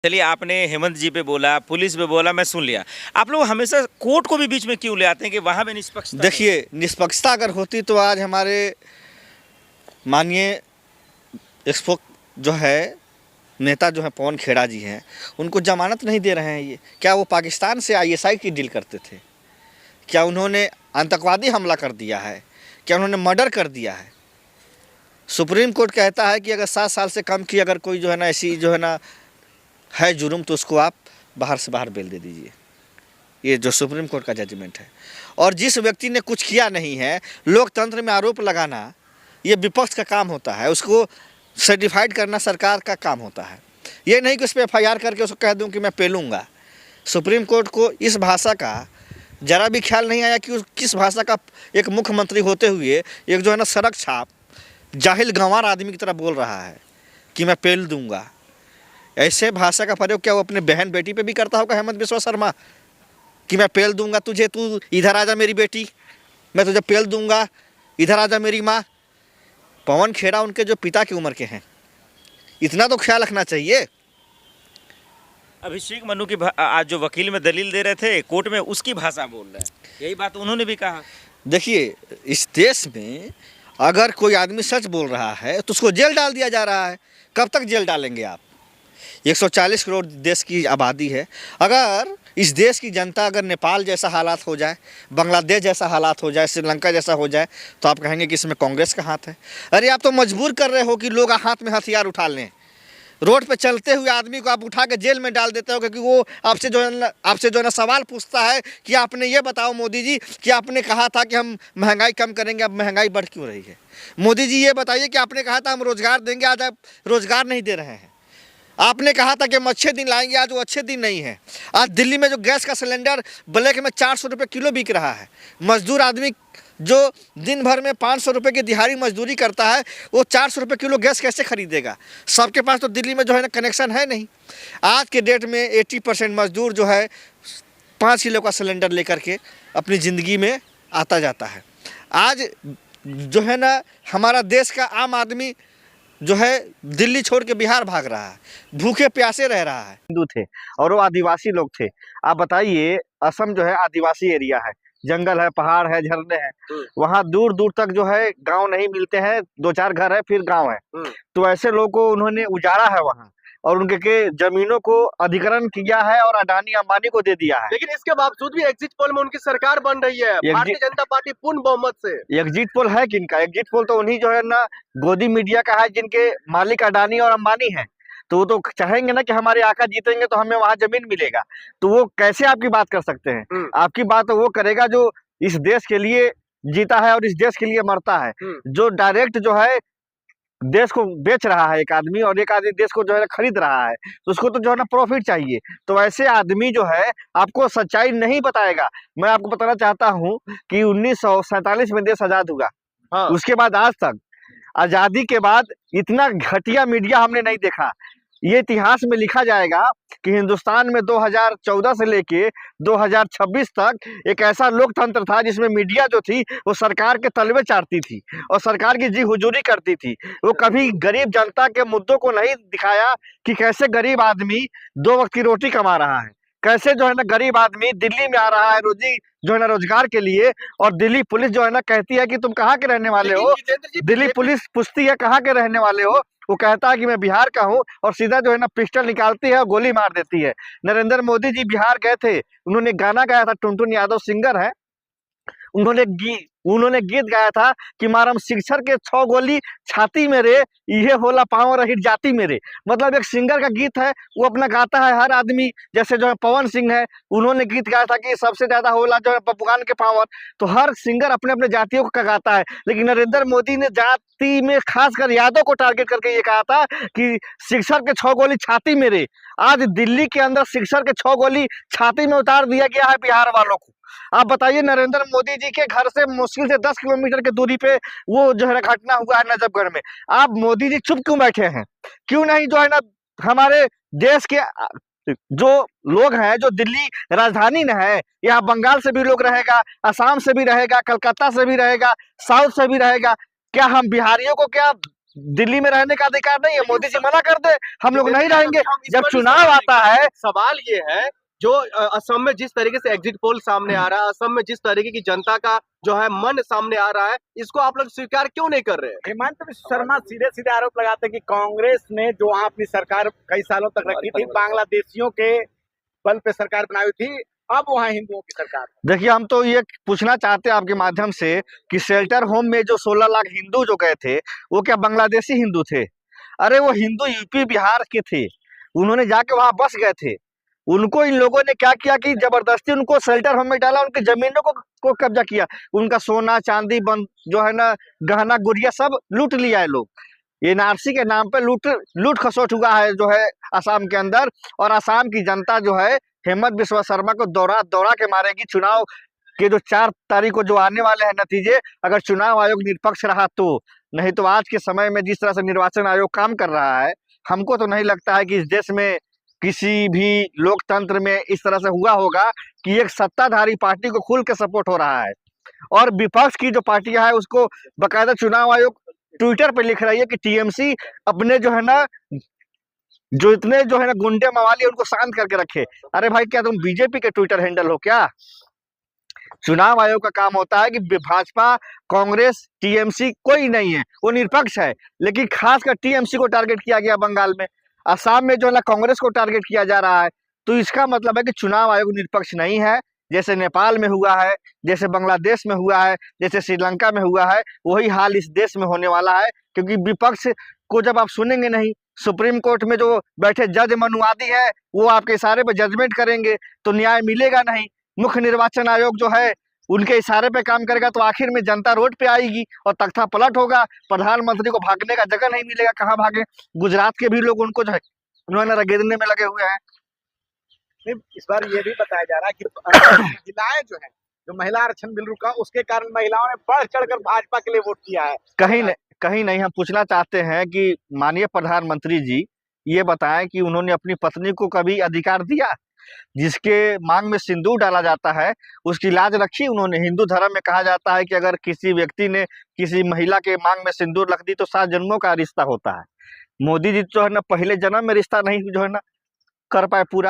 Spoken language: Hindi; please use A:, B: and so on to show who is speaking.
A: चलिए, आपने हेमंत जी पे बोला, पुलिस पे बोला, मैं सुन लिया। आप लोग हमेशा कोर्ट को भी बीच में क्यों ले आते हैं कि वहाँ पे निष्पक्षता नहीं?
B: देखिए, निष्पक्षता अगर होती तो आज हमारे माननीय एक्सपो जो है नेता जो है पवन खेड़ा जी हैं, उनको जमानत नहीं दे रहे हैं। ये क्या वो पाकिस्तान से आईएसआई की डील करते थे? क्या उन्होंने आतंकवादी हमला कर दिया है? क्या उन्होंने मर्डर कर दिया है? सुप्रीम कोर्ट कहता है कि अगर 7 साल से कम की अगर कोई जो है ना ऐसी जो है ना है जुर्म, तो उसको आप बाहर से बाहर बेल दे दीजिए। ये जो सुप्रीम कोर्ट का जजमेंट है। और जिस व्यक्ति ने कुछ किया नहीं है, लोकतंत्र में आरोप लगाना ये विपक्ष का काम होता है, उसको सर्टिफाइड करना सरकार का काम होता है। ये नहीं कि उस पर FIR करके उसको कह दूं कि मैं पेलूँगा। सुप्रीम कोर्ट को इस भाषा का ज़रा भी ख्याल नहीं आया कि किस भाषा का एक मुख्यमंत्री होते हुए एक जो है ना सड़क छाप जाहिल गंवार आदमी की तरह बोल रहा है कि मैं पेल दूंगा। ऐसे भाषा का प्रयोग क्या वो अपने बहन बेटी पे भी करता होगा हेमंत बिस्वा शर्मा, कि मैं पेल दूंगा तुझे, तू इधर आ जा मेरी बेटी, मैं तुझे पेल दूंगा, इधर आ जा मेरी माँ। पवन खेड़ा उनके जो पिता की उम्र के हैं, इतना तो ख्याल रखना चाहिए।
A: अभिषेक मनु की आज जो वकील में दलील दे रहे थे कोर्ट में, उसकी भाषा बोल रहे हैं। यही बात उन्होंने भी कहा।
B: देखिए, इस देश में अगर कोई आदमी सच बोल रहा है तो उसको जेल डाल दिया जा रहा है। कब तक जेल डालेंगे आप? 140 करोड़ देश की आबादी है। अगर इस देश की जनता अगर नेपाल जैसा हालात हो जाए, बांग्लादेश जैसा हालात हो जाए, श्रीलंका जैसा हो जाए, तो आप कहेंगे कि इसमें कांग्रेस का हाथ है। अरे आप तो मजबूर कर रहे हो कि लोग हाथ में हथियार उठा लें। रोड पे चलते हुए आदमी को आप उठा के जेल में डाल देते हो, क्योंकि वो आपसे जो है ना सवाल पूछता है कि आपने ये बताओ मोदी जी कि आपने कहा था कि हम महंगाई कम करेंगे, अब महंगाई बढ़ क्यों रही है? मोदी जी ये बताइए कि आपने कहा था हम रोज़गार देंगे, आज आप रोज़गार नहीं दे रहे हैं। आपने कहा था कि हम अच्छे दिन लाएंगे, आज वो अच्छे दिन नहीं है। आज दिल्ली में जो गैस का सिलेंडर ब्लैक में 400 रुपये किलो बिक रहा है। मजदूर आदमी जो दिन भर में 500 रुपये की दिहाड़ी मजदूरी करता है, वो 400 रुपये किलो गैस कैसे खरीदेगा? सबके पास तो दिल्ली में जो है ना कनेक्शन है नहीं। आज के डेट में 80% मजदूर जो है 5 किलो का सिलेंडर लेकर के अपनी ज़िंदगी में आता जाता है। आज जो है ना हमारा देश का आम आदमी जो है दिल्ली छोड़ के बिहार भाग रहा है, भूखे प्यासे रह रहा है। हिंदू थे और वो आदिवासी लोग थे। आप बताइए, असम जो है आदिवासी एरिया है, जंगल है, पहाड़ है, झरने हैं। वहाँ दूर दूर तक जो है गांव नहीं मिलते हैं, 2-4 घर है फिर गांव है। तो ऐसे लोगों को उन्होंने उजाड़ा है वहाँ, और उनके के जमीनों को अधिग्रहण किया है और अडानी अंबानी को दे दिया है।
C: लेकिन इसके बावजूद भी एग्जिट पोल में उनकी सरकार बन रही है, भारतीय जनता पार्टी पूर्ण बहुमत से।
B: एग्जिट पोल है किनका? एग्जिट पोल तो उन्हीं जो है ना गोदी मीडिया का है, जिनके मालिक अडानी और अंबानी हैं। तो वो तो चाहेंगे ना कि हमारे आका जीतेंगे तो हमें वहां जमीन मिलेगा। तो वो कैसे आपकी बात कर सकते हैं? आपकी बात तो वो करेगा जो इस देश के लिए जीता है और इस देश के लिए मरता है। जो डायरेक्ट जो है देश को बेच रहा है एक आदमी, और एक आदमी देश को जो है खरीद रहा है, तो उसको तो जो है ना प्रॉफिट चाहिए। तो ऐसे आदमी जो है आपको सच्चाई नहीं बताएगा। मैं आपको बताना चाहता हूँ कि 1947 में देश आजाद हुआ। हाँ। उसके बाद आज तक, आजादी के बाद इतना घटिया मीडिया हमने नहीं देखा। ये इतिहास में लिखा जाएगा कि हिंदुस्तान में 2014 से लेके 2026 तक एक ऐसा लोकतंत्र था जिसमें मीडिया जो थी वो सरकार के तलवे चाटती थी और सरकार की जी हुजूरी करती थी। वो कभी गरीब जनता के मुद्दों को नहीं दिखाया कि कैसे गरीब आदमी 2 वक्त की रोटी कमा रहा है, कैसे जो है ना गरीब आदमी दिल्ली में आ रहा है रोजी जो है ना रोजगार के लिए, और दिल्ली पुलिस जो है ना कहती है कि तुम कहाँ के रहने वाले हो। दिल्ली पुलिस पूछती है कहाँ के रहने वाले हो, वो कहता है कि मैं बिहार का हूँ, और सीधा जो है ना पिस्टल निकालती है और गोली मार देती है। नरेंद्र मोदी जी बिहार गए थे, उन्होंने गाना गाया था, टुनटुन यादव सिंगर है, उन्होंने गीत गाया था कि मारम शिक्षर के 6 गोली छाती मेरे, ये होला पाँव रही जाति मेरे। मतलब एक सिंगर का गीत है, वो अपना गाता है हर आदमी। जैसे जो है पवन सिंह है, उन्होंने गीत गाया था कि सबसे ज्यादा होला जो है पपुगान के पावर। तो हर सिंगर अपने अपने जातियों का गाता है, लेकिन नरेंद्र मोदी ने जाति में खासकर यादव को टारगेट करके ये कहा था कि शिक्षर के 6 गोली छाती मेरे। आज दिल्ली के अंदर शिक्षर के 6 गोली छाती में उतार दिया गया है बिहार वालों को। आप बताइए, नरेंद्र मोदी जी के घर से मुश्किल से 10 किलोमीटर की दूरी पे वो जो है ना घटना हुआ है नजफगढ़ में। आप मोदी जी चुप क्यों बैठे हैं? क्यों नहीं जो है ना हमारे देश के जो लोग हैं, जो दिल्ली राजधानी में है, यहाँ बंगाल से भी लोग रहेगा, असम से भी रहेगा, कलकत्ता से भी रहेगा, साउथ से भी रहेगा, क्या हम बिहारियों को क्या दिल्ली में रहने का अधिकार नहीं है। मोदी जी मना कर दे, हम लोग नहीं रहेंगे।
C: हम इस
B: जब
C: पर भी
B: चुनाव
C: सवाल
B: आता है,
C: सवाल ये है जो असम में जिस तरीके से एग्जिट पोल सामने आ रहा है, असम में जिस तरीके की जनता का जो है मन सामने आ रहा है, इसको आप लोग स्वीकार क्यों नहीं कर रहे हैं?
D: हेमंत बिश्व शर्मा सीधे सीधे आरोप लगाते हैं कि कांग्रेस ने जो वहाँ अपनी सरकार कई सालों तक रखी थी, बांग्लादेशियों के बल पे सरकार बनाई हुई थी, अब वहाँ हिंदुओं की सरकार है।
B: देखिए हम तो ये पूछना चाहते हैं आपके माध्यम से कि शेल्टर होम में जो 16 लाख हिंदू जो गए थे, वो क्या बांग्लादेशी हिंदू थे? अरे वो हिंदू यूपी बिहार के थे, उन्होंने जाके वहां बस गए थे। उनको इन लोगों ने क्या किया कि जबरदस्ती उनको शेल्टर होम में डाला, उनकी जमीनों को कब्जा किया, उनका सोना चांदी बंद जो है ना, गहना गुड़िया सब लूट लिया है लोग। एनआरसी के नाम पे लूट खसोट हुआ है जो है असम के अंदर। और असम की जनता जो है हेमंत बिश्व शर्मा को दौड़ा दौड़ा के मारेगी। चुनाव के जो 4 तारीख को जो आने वाले हैं नतीजे, अगर चुनाव आयोग निष्पक्ष रहा तो, नहीं तो आज के समय में जिस तरह से निर्वाचन आयोग काम कर रहा है, हमको तो नहीं लगता है कि इस देश में किसी भी लोकतंत्र में इस तरह से हुआ होगा कि एक सत्ताधारी पार्टी को खुल के सपोर्ट हो रहा है और विपक्ष की जो पार्टियां है उसको बकायदा चुनाव आयोग ट्विटर पे लिख रही है कि टीएमसी अपने जो है ना, जो इतने जो है ना गुंडे मवाली उनको शांत करके रखे। अरे भाई क्या तुम बीजेपी के ट्विटर हैंडल हो क्या? चुनाव आयोग का काम होता है कि भाजपा कांग्रेस टीएमसी कोई नहीं है, वो निष्पक्ष है। लेकिन खासकर टीएमसी को टारगेट किया गया बंगाल में, असम में जो है ना कांग्रेस को टारगेट किया जा रहा है। तो इसका मतलब है कि चुनाव आयोग निष्पक्ष नहीं है। जैसे नेपाल में हुआ है, जैसे बांग्लादेश में हुआ है, जैसे श्रीलंका में हुआ है, वही हाल इस देश में होने वाला है। क्योंकि विपक्ष को जब आप सुनेंगे नहीं, सुप्रीम कोर्ट में जो बैठे जज मनुवादी है वो आपके इशारे पर जजमेंट करेंगे तो न्याय मिलेगा नहीं। मुख्य निर्वाचन आयोग जो है उनके इशारे पे काम करेगा तो आखिर में जनता रोड पे आएगी और तख्ता पलट होगा। प्रधानमंत्री को भागने का जगह नहीं मिलेगा, कहाँ भागे? गुजरात के भी लोग उनको जो है उन्होंने रगेदने में लगे हुए हैं।
D: इस बार ये भी बताया जा रहा है कि महिलाएं जो है, जो महिला आरक्षण बिल रुका, उसके कारण महिलाओं ने बढ़ चढ़कर भाजपा के लिए वोट किया है।
B: कहीं नहीं। हम पूछना चाहते हैं कि माननीय प्रधानमंत्री जी ये बताएं कि उन्होंने अपनी पत्नी को कभी अधिकार दिया? जिसके मांग में सिंदूर डाला जाता है उसकी लाज रखी उन्होंने? हिंदू धर्म में कहा जाता है कि अगर किसी व्यक्ति ने किसी महिला के मांग में सिंदूर रख दी तो 7 जन्मों का रिश्ता होता है। मोदी जी जो है ना पहले जन्म में रिश्ता नहीं जो है ना कर पाए पूरा।